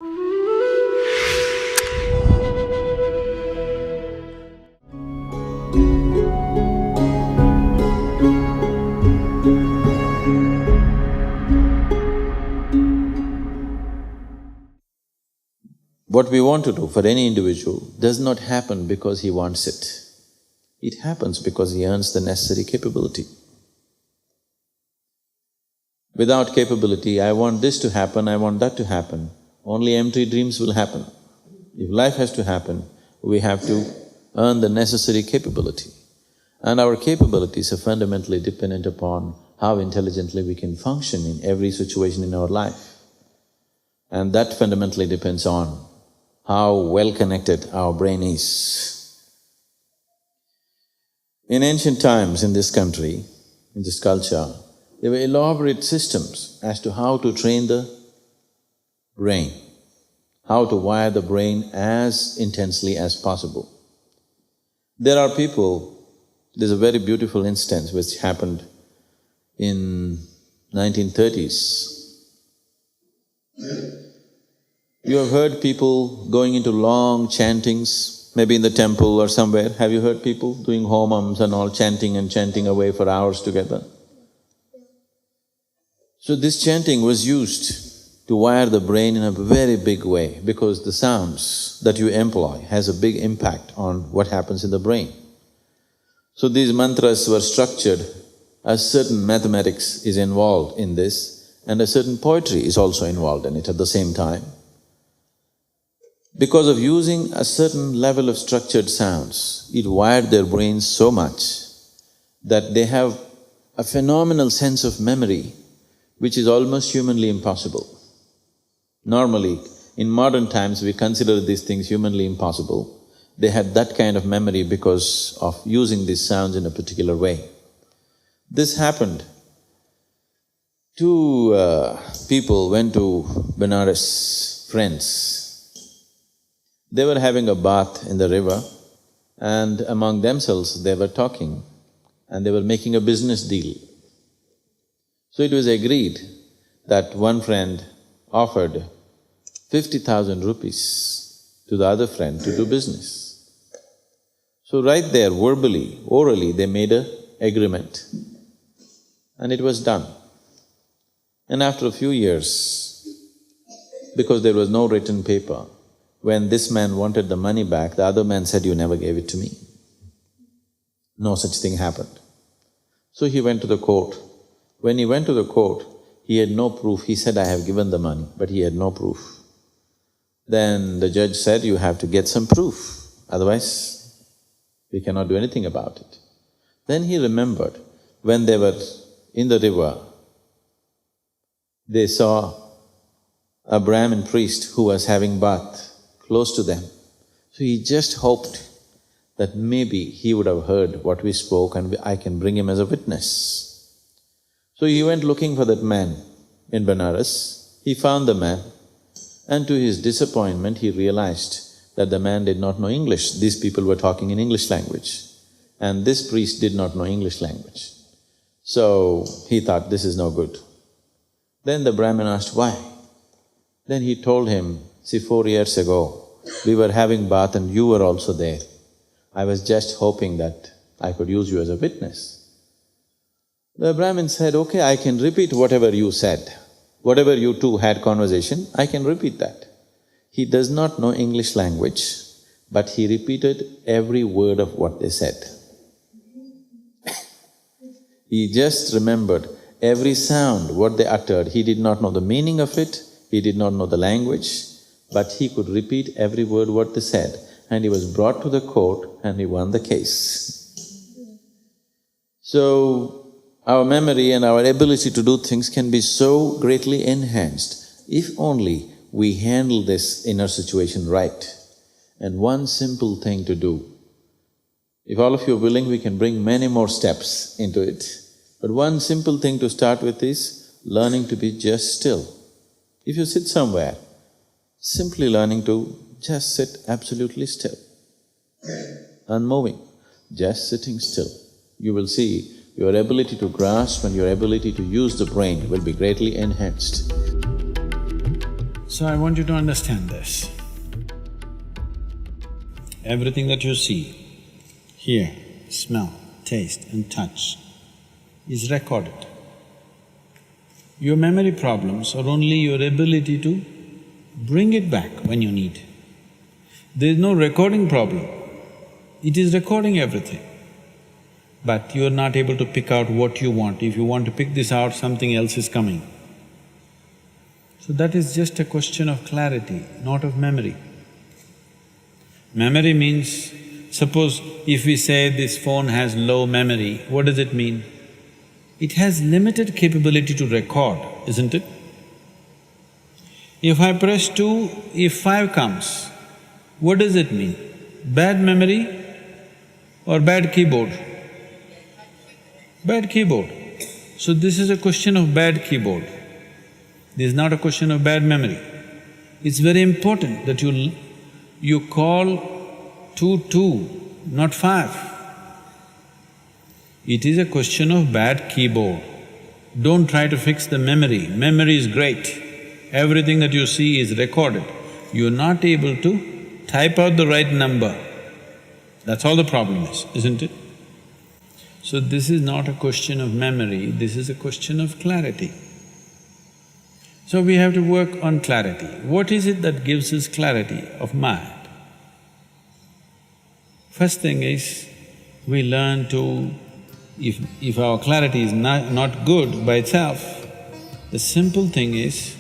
What we want to do for any individual does not happen because he wants it. It happens because he earns the necessary capability. Without capability, I want this to happen, I want that to happen, only empty dreams will happen. If life has to happen, we have to earn the necessary capability. And our capabilities are fundamentally dependent upon how intelligently we can function in every situation in our life. And that fundamentally depends on how well connected our brain is. In ancient times in this country, in this culture, there were elaborate systems as to how to train the brain, how to wire the brain as intensely as possible. There are people, there's a very beautiful instance which happened in 1930s. You have heard people going into long chantings, maybe in the temple or somewhere. Have you heard people doing homams and all, chanting and chanting away for hours together? So this chanting was used to wire the brain in a very big way because the sounds that you employ has a big impact on what happens in the brain. So these mantras were structured, a certain mathematics is involved in this and a certain poetry is also involved in it at the same time. Because of using a certain level of structured sounds, it wired their brains so much that they have a phenomenal sense of memory which is almost humanly impossible. Normally, in modern times, we consider these things humanly impossible. They had that kind of memory because of using these sounds in a particular way. This happened. Two people went to Benares, friends. They were having a bath in the river and among themselves they were talking and they were making a business deal. So it was agreed that one friend offered 50,000 rupees to the other friend to do business. So right there, verbally, orally, they made an agreement and it was done. And after a few years, because there was no written paper, when this man wanted the money back, the other man said, "You never gave it to me." No such thing happened. So he went to the court. When he went to the court, he had no proof. He said, "I have given the money," but he had no proof. Then the judge said, "You have to get some proof, otherwise we cannot do anything about it." Then he remembered, when they were in the river, they saw a Brahmin priest who was having bath close to them. So he just hoped that maybe he would have heard what we spoke and I can bring him as a witness. So he went looking for that man in Benares. He found the man and to his disappointment he realized that the man did not know English. These people were talking in English language and this priest did not know English language. So he thought, this is no good. Then the Brahmin asked, why? Then he told him, see, 4 years ago, we were having bath and you were also there. I was just hoping that I could use you as a witness. The Brahmin said, okay, I can repeat whatever you said. Whatever you two had conversation, I can repeat that. He does not know English language, but he repeated every word of what they said. He just remembered every sound, what they uttered. He did not know the meaning of it, he did not know the language, but he could repeat every word what they said, and he was brought to the court and he won the case. So, our memory and our ability to do things can be so greatly enhanced if only we handle this inner situation right. And one simple thing to do, if all of you are willing, we can bring many more steps into it. But one simple thing to start with is learning to be just still. If you sit somewhere, simply learning to just sit absolutely still, unmoving, just sitting still. You will see your ability to grasp and your ability to use the brain will be greatly enhanced. So I want you to understand this. Everything that you see, hear, smell, taste and touch is recorded. Your memory problems are only your ability to bring it back when you need. There is no recording problem, it is recording everything. But you are not able to pick out what you want. If you want to pick this out, something else is coming. So that is just a question of clarity, not of memory. Memory means, suppose if we say this phone has low memory, what does it mean? It has limited capability to record, isn't it? If I press 2, if 5 comes, what does it mean? Bad memory or bad keyboard? Bad keyboard. So this is a question of bad keyboard. This is not a question of bad memory. It's very important that you call 2, not 5. It is a question of bad keyboard. Don't try to fix the memory. Memory is great. Everything that you see is recorded. You're not able to type out the right number. That's all the problem is, isn't it? So this is not a question of memory, this is a question of clarity. So we have to work on clarity. What is it that gives us clarity of mind? First thing is, we learn to… if our clarity is not good by itself, the simple thing is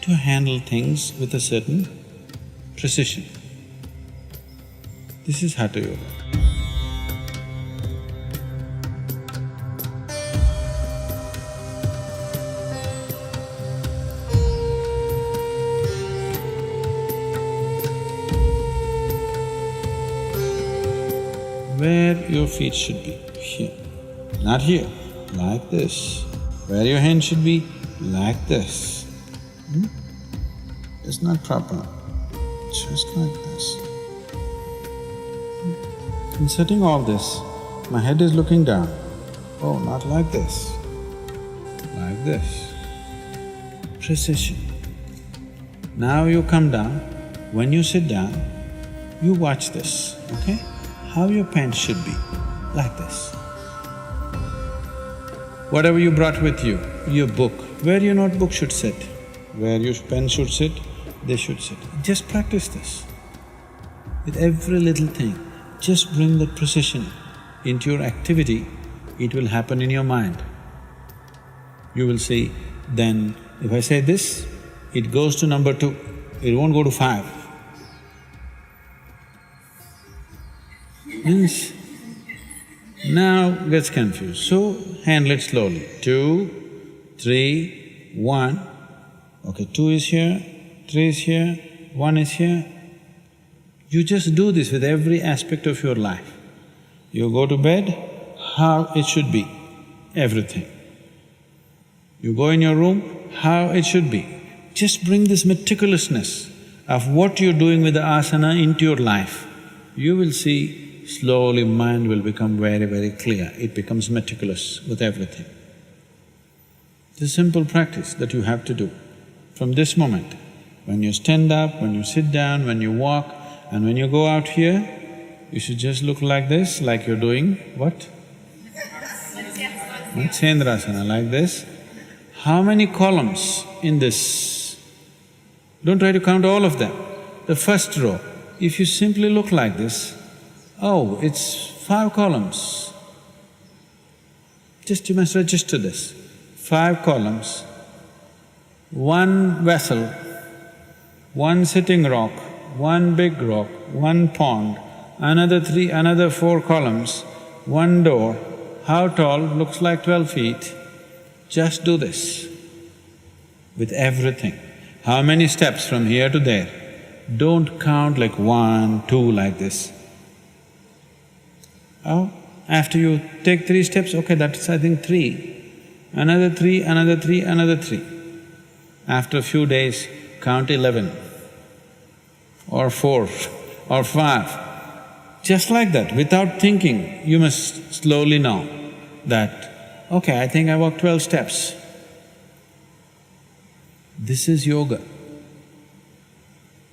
to handle things with a certain precision. This is Hatha Yoga. Where your feet should be, here, not here, like this. Where your hand should be, like this. It's not proper, just like this. In setting all this, my head is looking down. Oh, not like this, like this. Precision. Now you come down, when you sit down, you watch this, okay? How your pen should be, like this. Whatever you brought with you, your book, where your notebook should sit, where your pen should sit, they should sit. Just practice this. With every little thing, just bring that precision into your activity, it will happen in your mind. You will see, then if I say this, it goes to number 2, it won't go to 5. Means, now gets confused, so handle it slowly. 2, 3, 1. Okay, 2 is here, 3 is here, 1 is here. You just do this with every aspect of your life. You go to bed, how it should be, everything. You go in your room, how it should be. Just bring this meticulousness of what you're doing with the asana into your life. You will see slowly mind will become very, very clear, it becomes meticulous with everything. It's a simple practice that you have to do. From this moment, when you stand up, when you sit down, when you walk, and when you go out here, you should just look like this, like you're doing what? Matsyendrasana, like this. How many columns in this? Don't try to count all of them. The first row, if you simply look like this, oh, it's 5 columns. Just you must register this. 5 columns, 1 vessel, 1 sitting rock, 1 big rock, 1 pond, another 4 columns, 1 door. How tall? Looks like 12 feet. Just do this with everything. How many steps from here to there? Don't count like 1, 2 like this. Oh, after you take 3 steps, okay, that's I think 3. Another 3, another 3, another 3. After a few days, count 11 or 4 or 5. Just like that, without thinking, you must slowly know that, okay, I think I walked 12 steps. This is yoga.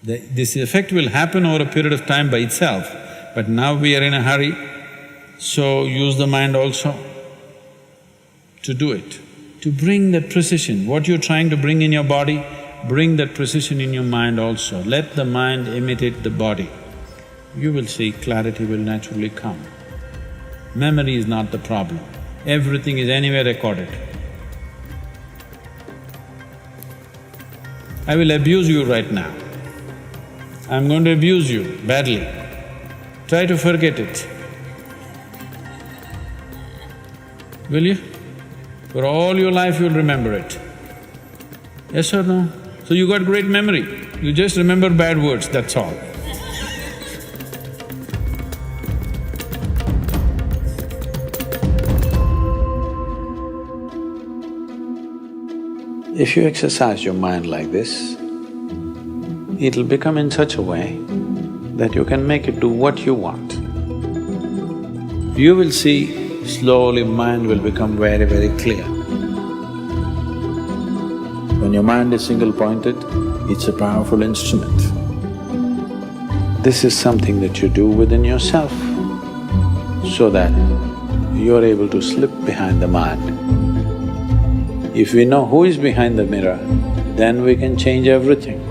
This effect will happen over a period of time by itself, but now we are in a hurry, so use the mind also to do it, to bring that precision. What you're trying to bring in your body, bring that precision in your mind also. Let the mind imitate the body. You will see clarity will naturally come. Memory is not the problem. Everything is anyway recorded. I will abuse you right now. I'm going to abuse you badly. Try to forget it. Will you? For all your life you'll remember it. Yes or no? So you got great memory, you just remember bad words, that's all. If you exercise your mind like this, it'll become in such a way that you can make it do what you want. You will see slowly mind will become very, very clear. When your mind is single-pointed, it's a powerful instrument. This is something that you do within yourself so that you're able to slip behind the mind. If we know who is behind the mirror, then we can change everything.